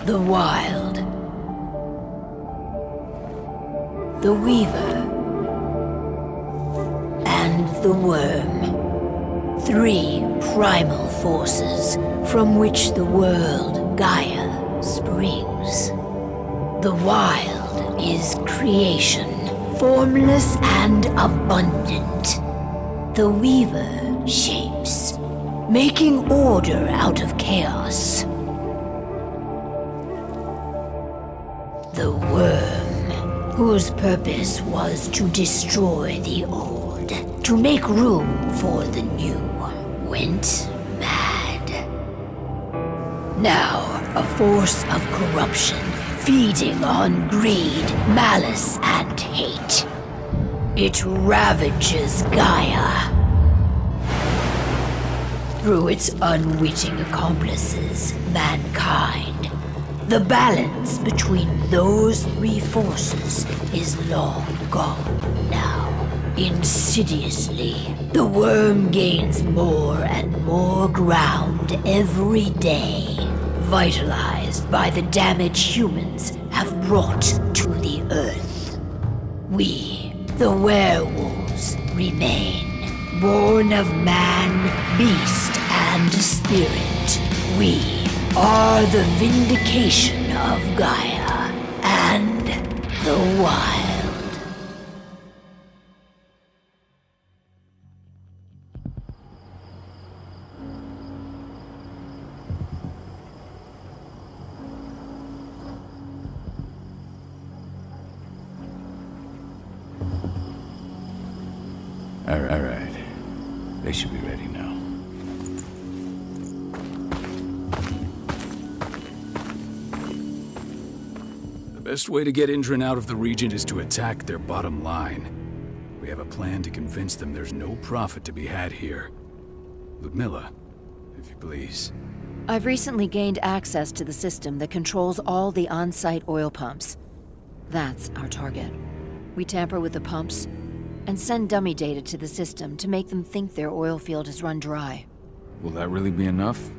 The Wild. The Weaver. And the Worm. 3 primal forces from which the world Gaia springs. The Wild is creation, formless and abundant. The Weaver shapes, making order out of chaos. The Worm, whose purpose was to destroy the old, to make room for the new, went mad. Now, a force of corruption, feeding on greed, malice, and hate. It ravages Gaia. Through its unwitting accomplices, mankind, the balance between those 3 forces is long gone now. Insidiously, the worm gains more and more ground every day, vitalized by the damage humans have brought to the Earth. We, the werewolves, remain, born of man, beast, and spirit. We are the vindication of Gaia. and the wild. All right. They should be ready now. The best way to get Indran out of the region is to attack their bottom line. We have a plan to convince them there's no profit to be had here. Ludmilla, if you please. I've recently gained access to the system that controls all the on-site oil pumps. That's our target. We tamper with the pumps and send dummy data to the system to make them think their oil field has run dry. Will that really be enough?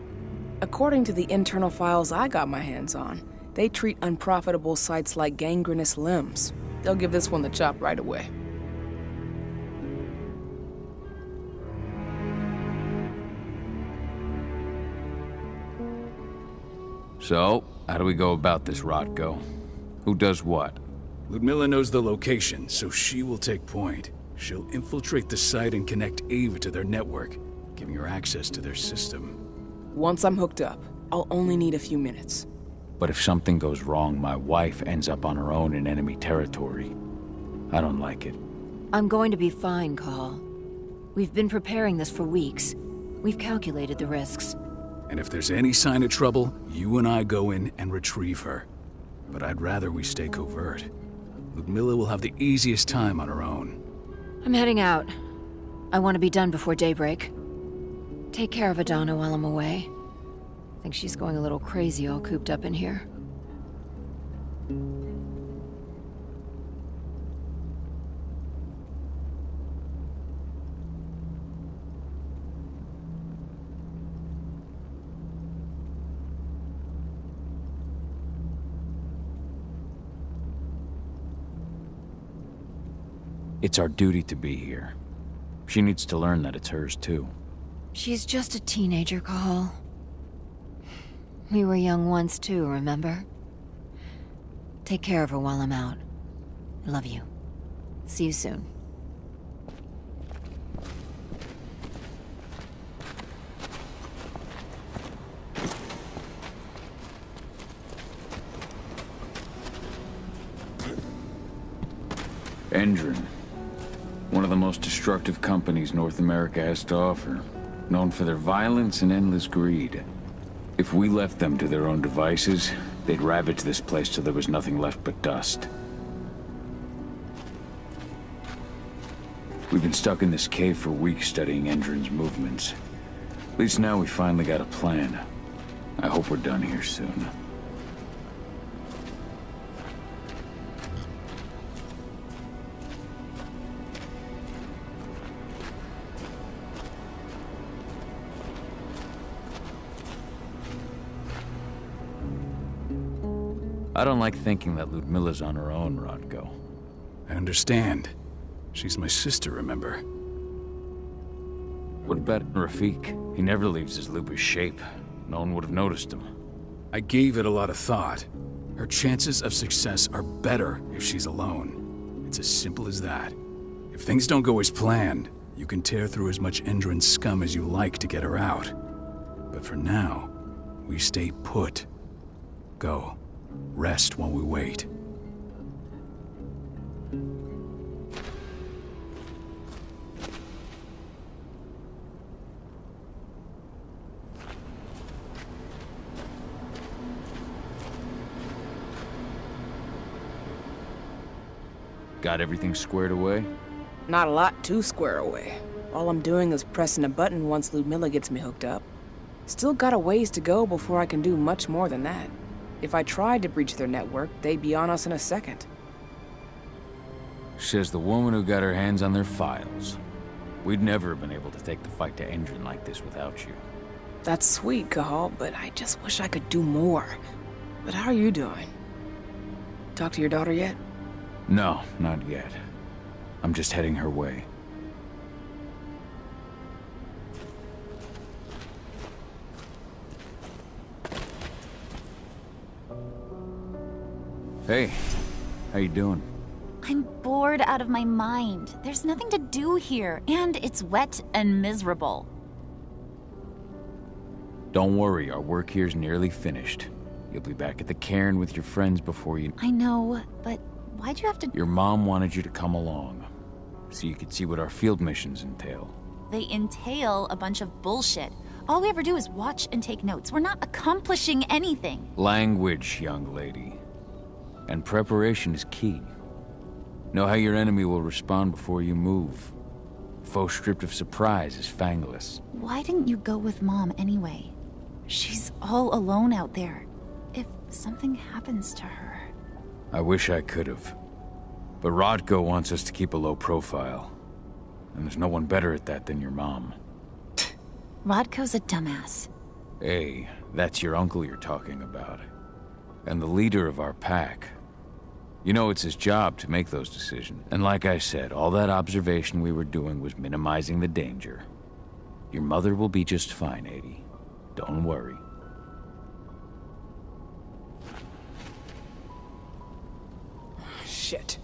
According to the internal files I got my hands on, they treat unprofitable sites like gangrenous limbs. They'll give this one the chop right away. So, how do we go about this, Rotko? Who does what? Ludmilla knows the location, so she will take point. She'll infiltrate the site and connect Ava to their network, giving her access to their system. Once I'm hooked up, I'll only need a few minutes. But if something goes wrong, my wife ends up on her own in enemy territory. I don't like it. I'm going to be fine, Call. We've been preparing this for weeks. We've calculated the risks. And if there's any sign of trouble, you and I go in and retrieve her. But I'd rather we stay covert. Ludmilla will have the easiest time on her own. I'm heading out. I want to be done before daybreak. Take care of Adana while I'm away. I think she's going a little crazy all cooped up in here. It's our duty to be here. She needs to learn that it's hers too. She's just a teenager, Call. We were young once too, remember? Take care of her while I'm out. I love you. See you soon. Endron. One of the most destructive companies North America has to offer. Known for their violence and endless greed. If we left them to their own devices, they'd ravage this place till there was nothing left but dust. We've been stuck in this cave for weeks studying Endron's movements. At least now we finally got a plan. I hope we're done here soon. I don't like thinking that Ludmilla's on her own, Rotko. I understand. She's my sister, remember? What about Rafik? He never leaves his lupus shape. No one would have noticed him. I gave it a lot of thought. Her chances of success are better if she's alone. It's as simple as that. If things don't go as planned, you can tear through as much Endron scum as you like to get her out. But for now, we stay put. Go. Rest while we wait. Got everything squared away? Not a lot to square away. All I'm doing is pressing a button once Ludmilla gets me hooked up. Still got a ways to go before I can do much more than that. If I tried to breach their network, they'd be on us in a second. Says the woman who got her hands on their files. We'd never have been able to take the fight to Endron like this without you. That's sweet, Cahal, but I just wish I could do more. But how are you doing? Talk to your daughter yet? No, not yet. I'm just heading her way. Hey, How you doing? I'm bored out of my mind. There's nothing to do here, and it's wet and miserable. Don't worry, our work here's nearly finished. You'll be back at the cairn with your friends before you... I know, but why'd you have to... Your mom wanted you to come along, so you could see what our field missions entail. They entail a bunch of bullshit. All we ever do is watch and take notes. We're not accomplishing anything. Language, young lady. And preparation is key. Know how your enemy will respond before you move. Faux stripped of surprise is fangless. Why didn't you go with Mom anyway? She's all alone out there. If something happens to her... I wish I could have. But Rodko wants us to keep a low profile. And there's no one better at that than your mom. Rodko's a dumbass. Hey, that's your uncle you're talking about. And the leader of our pack. You know it's his job to make those decisions. And like I said, all that observation we were doing was minimizing the danger. Your mother will be just fine, Adie. Don't worry. Shit.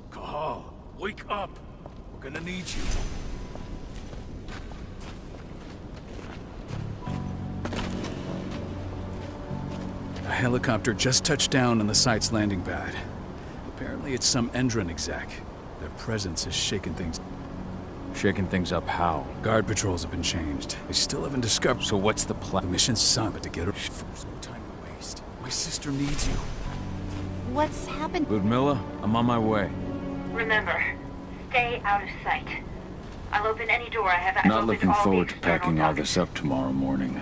Cahal, wake up! We're gonna need you. A helicopter just touched down on the site's landing pad. Apparently it's some Endron exec. Their presence has shaken things. Shaking things up how? Guard patrols have been changed. They still haven't discovered... So what's the The plan? mission's son, but to get her... There's no time to waste. My sister needs you. What's happened? Ludmilla, I'm on my way. Remember, stay out of sight. I'll open any door I have. Not looking forward to packing all this up tomorrow morning.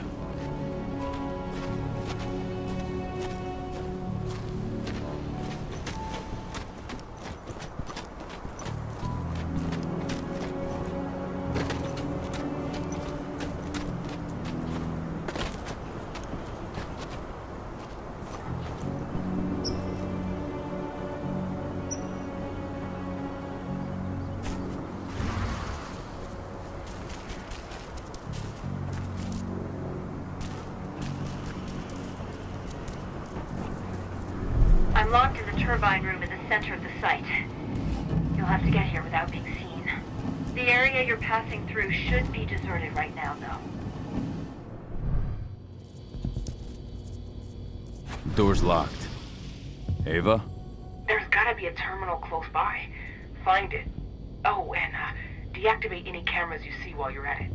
I'm locked in the turbine room in the center of the site. You'll have to get here without being seen. The area you're passing through should be deserted right now, though. Door's locked. Ava? There's gotta be a terminal close by. Find it. Oh, and deactivate any cameras you see while you're at it.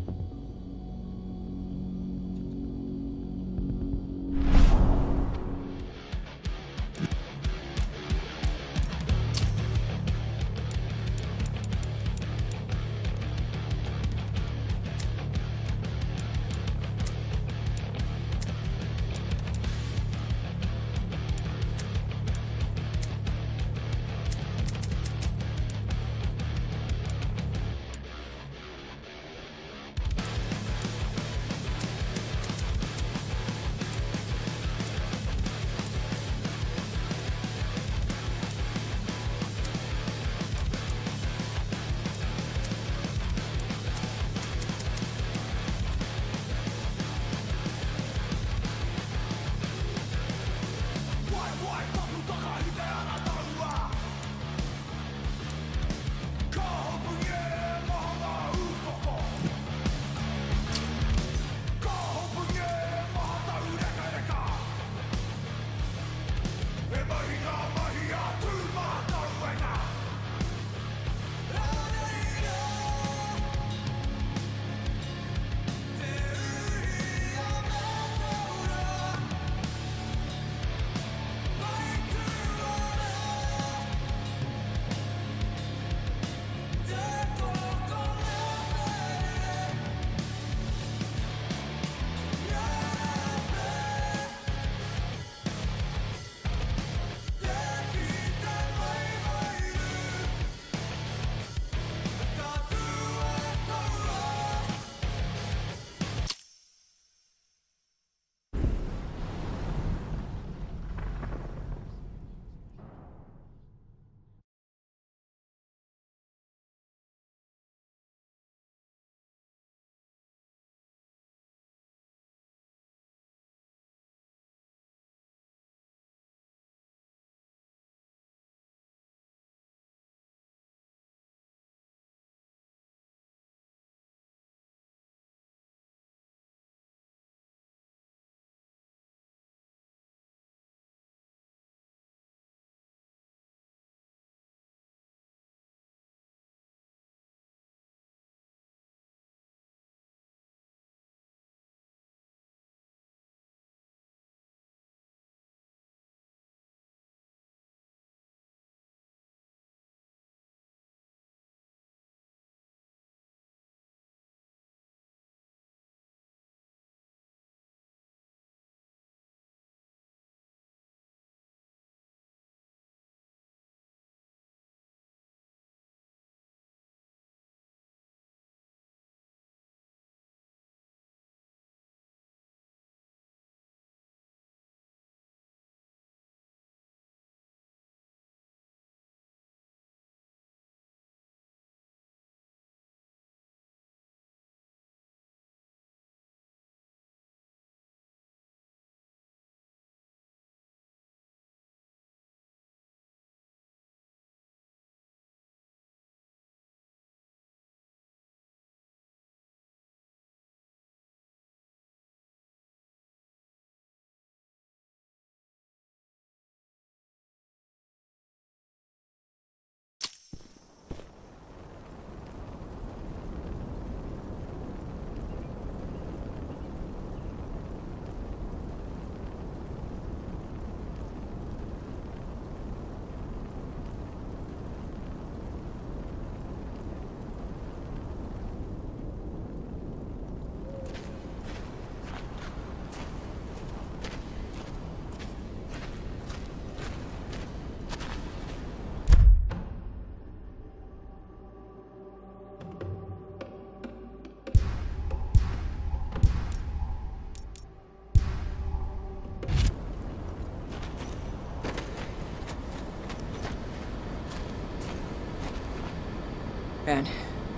And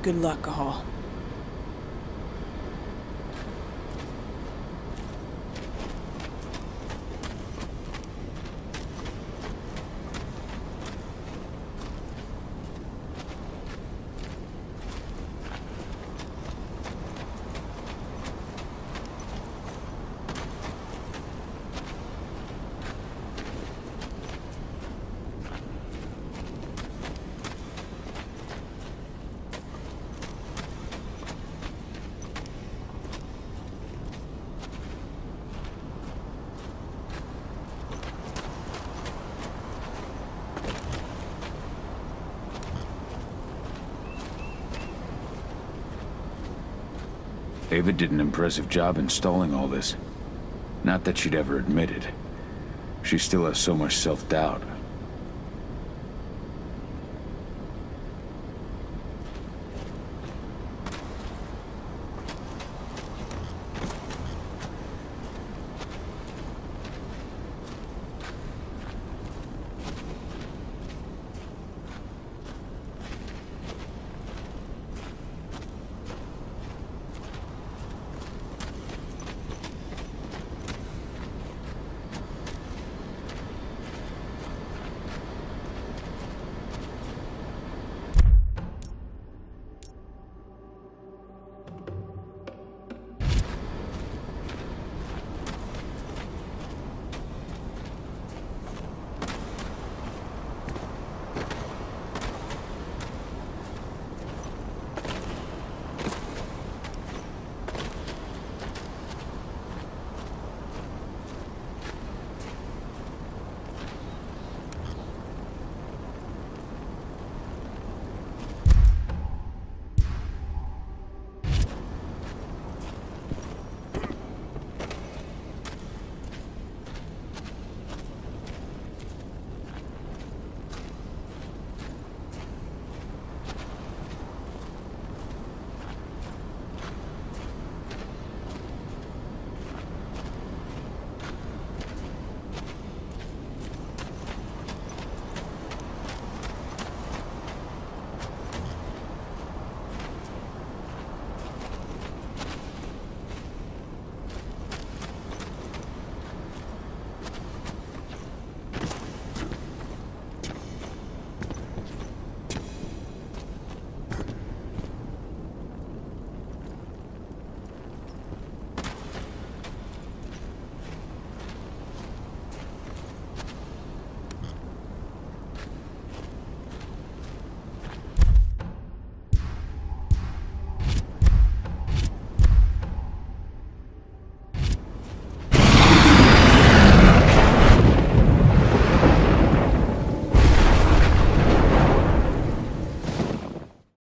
good luck, Cahal. Ava did an impressive job installing all this. Not that she'd ever admit it. She still has so much self-doubt.